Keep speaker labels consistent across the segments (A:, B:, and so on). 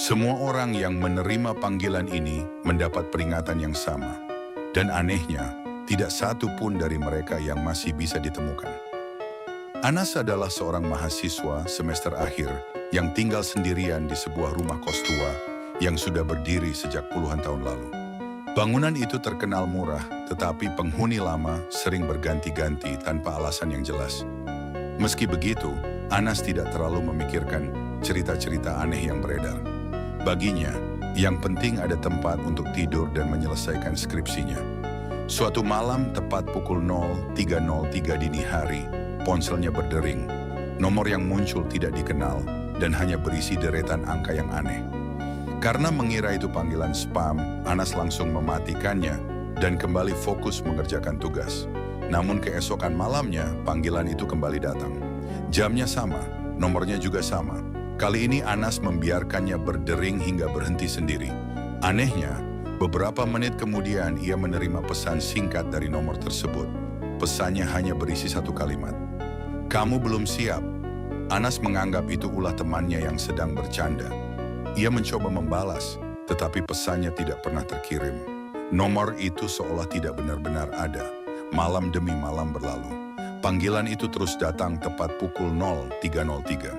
A: Semua orang yang menerima panggilan ini mendapat peringatan yang sama. Dan anehnya, tidak satu pun dari mereka yang masih bisa ditemukan. Anas adalah seorang mahasiswa semester akhir yang tinggal sendirian di sebuah rumah kos tua yang sudah berdiri sejak puluhan tahun lalu. Bangunan itu terkenal murah, tetapi penghuni lama sering berganti-ganti tanpa alasan yang jelas. Meski begitu, Anas tidak terlalu memikirkan cerita-cerita aneh yang beredar. Baginya, yang penting ada tempat untuk tidur dan menyelesaikan skripsinya. Suatu malam tepat pukul 03.03 dini hari, ponselnya berdering. Nomor yang muncul tidak dikenal dan hanya berisi deretan angka yang aneh. Karena mengira itu panggilan spam, Anas langsung mematikannya dan kembali fokus mengerjakan tugas. Namun keesokan malamnya, panggilan itu kembali datang. Jamnya sama, nomornya juga sama. Kali ini Anas membiarkannya berdering hingga berhenti sendiri. Anehnya, beberapa menit kemudian ia menerima pesan singkat dari nomor tersebut. Pesannya hanya berisi satu kalimat. "Kamu belum siap." Anas menganggap itu ulah temannya yang sedang bercanda. Ia mencoba membalas, tetapi pesannya tidak pernah terkirim. Nomor itu seolah tidak benar-benar ada. Malam demi malam berlalu. Panggilan itu terus datang tepat pukul 03.03.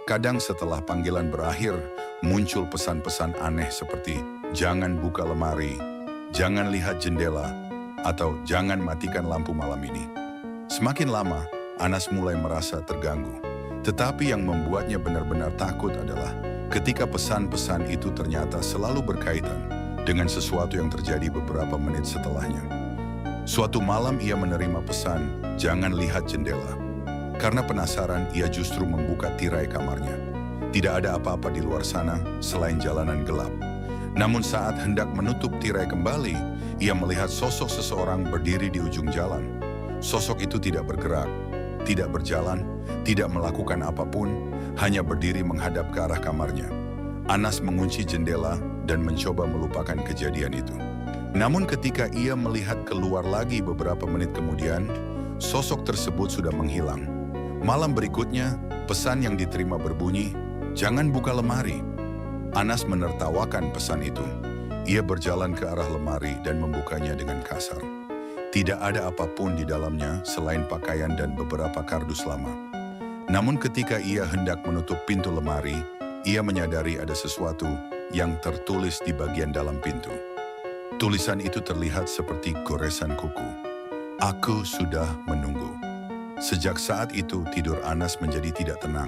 A: Kadang setelah panggilan berakhir, muncul pesan-pesan aneh seperti "jangan buka lemari", "jangan lihat jendela", atau "jangan matikan lampu malam ini". Semakin lama, Anas mulai merasa terganggu. Tetapi yang membuatnya benar-benar takut adalah ketika pesan-pesan itu ternyata selalu berkaitan dengan sesuatu yang terjadi beberapa menit setelahnya. Suatu malam ia menerima pesan "jangan lihat jendela". Karena penasaran, ia justru membuka tirai kamarnya. Tidak ada apa-apa di luar sana selain jalanan gelap. Namun saat hendak menutup tirai kembali, ia melihat sosok seseorang berdiri di ujung jalan. Sosok itu tidak bergerak, tidak berjalan, tidak melakukan apapun, hanya berdiri menghadap ke arah kamarnya. Anas mengunci jendela dan mencoba melupakan kejadian itu. Namun ketika ia melihat keluar lagi beberapa menit kemudian, sosok tersebut sudah menghilang. Malam berikutnya, pesan yang diterima berbunyi, "Jangan buka lemari". Anas menertawakan pesan itu. Ia berjalan ke arah lemari dan membukanya dengan kasar. Tidak ada apapun di dalamnya selain pakaian dan beberapa kardus lama. Namun ketika ia hendak menutup pintu lemari, ia menyadari ada sesuatu yang tertulis di bagian dalam pintu. Tulisan itu terlihat seperti goresan kuku. "Aku sudah menunggu". Sejak saat itu, tidur Anas menjadi tidak tenang.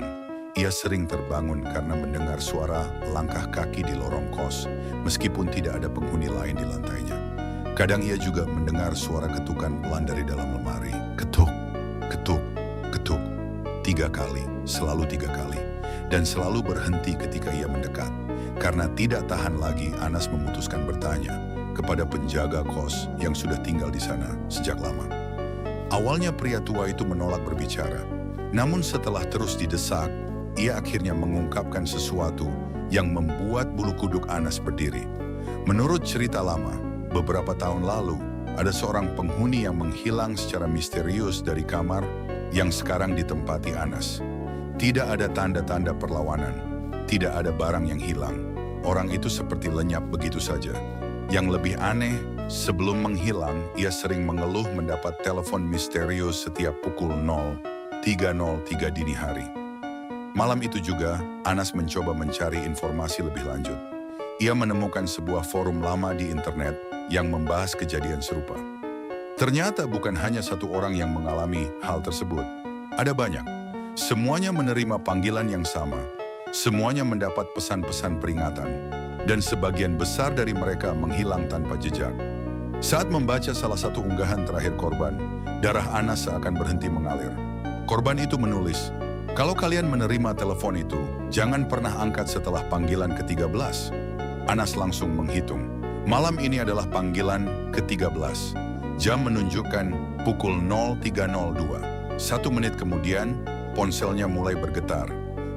A: Ia sering terbangun karena mendengar suara langkah kaki di lorong kos, meskipun tidak ada penghuni lain di lantainya. Kadang ia juga mendengar suara ketukan pelan dari dalam lemari. Ketuk, ketuk, ketuk. 3 kali, selalu 3 kali. Dan selalu berhenti ketika ia mendekat. Karena tidak tahan lagi, Anas memutuskan bertanya kepada penjaga kos yang sudah tinggal di sana sejak lama. Awalnya pria tua itu menolak berbicara. Namun setelah terus didesak, ia akhirnya mengungkapkan sesuatu yang membuat bulu kuduk Anas berdiri. Menurut cerita lama, beberapa tahun lalu, ada seorang penghuni yang menghilang secara misterius dari kamar yang sekarang ditempati Anas. Tidak ada tanda-tanda perlawanan, tidak ada barang yang hilang. Orang itu seperti lenyap begitu saja. Yang lebih aneh, sebelum menghilang, ia sering mengeluh mendapat telepon misterius setiap pukul 03.03 dini hari. Malam itu juga, Anas mencoba mencari informasi lebih lanjut. Ia menemukan sebuah forum lama di internet yang membahas kejadian serupa. Ternyata bukan hanya satu orang yang mengalami hal tersebut. Ada banyak. Semuanya menerima panggilan yang sama. Semuanya mendapat pesan-pesan peringatan. Dan sebagian besar dari mereka menghilang tanpa jejak. Saat membaca salah satu unggahan terakhir korban, darah Anas seakan berhenti mengalir. Korban itu menulis, "Kalau kalian menerima telepon itu, jangan pernah angkat setelah panggilan ke-13. Anas langsung menghitung. Malam ini adalah panggilan ke-13. Jam menunjukkan pukul 03.02. 1 menit kemudian, ponselnya mulai bergetar.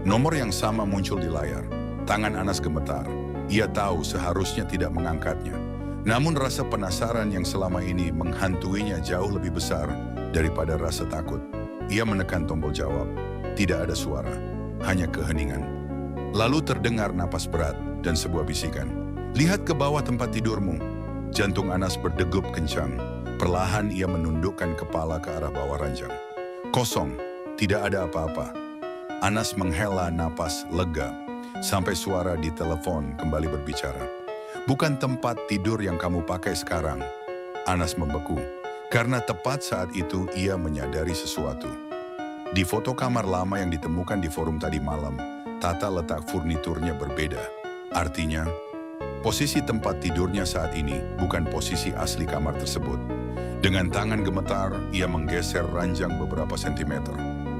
A: Nomor yang sama muncul di layar. Tangan Anas gemetar. Ia tahu seharusnya tidak mengangkatnya. Namun rasa penasaran yang selama ini menghantuinya jauh lebih besar daripada rasa takut. Ia menekan tombol jawab. Tidak ada suara, hanya keheningan. Lalu terdengar napas berat dan sebuah bisikan. Lihat ke bawah tempat tidurmu. Jantung Anas berdegup kencang. Perlahan ia menundukkan kepala ke arah bawah ranjang. Kosong, tidak ada apa-apa. Anas menghela napas lega sampai suara di telepon kembali berbicara. Bukan tempat tidur yang kamu pakai sekarang. Anas membeku karena tepat saat itu ia menyadari sesuatu. Di foto kamar lama yang ditemukan di forum tadi malam, tata letak furniturnya berbeda. Artinya, posisi tempat tidurnya saat ini bukan posisi asli kamar tersebut. Dengan tangan gemetar, ia menggeser ranjang beberapa sentimeter,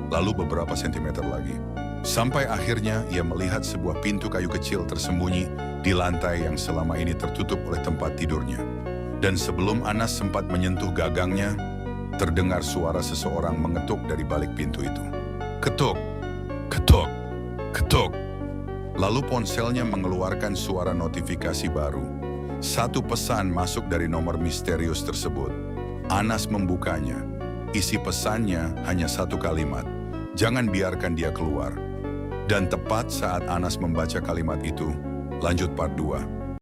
A: lalu beberapa sentimeter lagi. Sampai akhirnya ia melihat sebuah pintu kayu kecil tersembunyi di lantai yang selama ini tertutup oleh tempat tidurnya. Dan sebelum Anas sempat menyentuh gagangnya, terdengar suara seseorang mengetuk dari balik pintu itu. Ketuk, ketuk, ketuk. Lalu ponselnya mengeluarkan suara notifikasi baru. Satu pesan masuk dari nomor misterius tersebut. Anas membukanya. Isi pesannya hanya satu kalimat. Jangan biarkan dia keluar. Dan tepat saat Anas membaca kalimat itu, lanjut part 2.